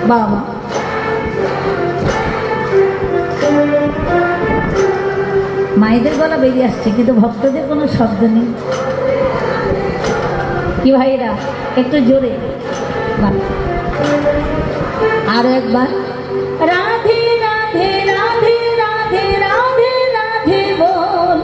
বাবা মায়েদের গলা বেরিয়ে আসছে কিন্তু ভক্তদের কোনো শব্দ নেই। কি ভাইরা একটু জোরে আরো একবার রাধে রাধে রাধে রাধে রাধে রাধে বল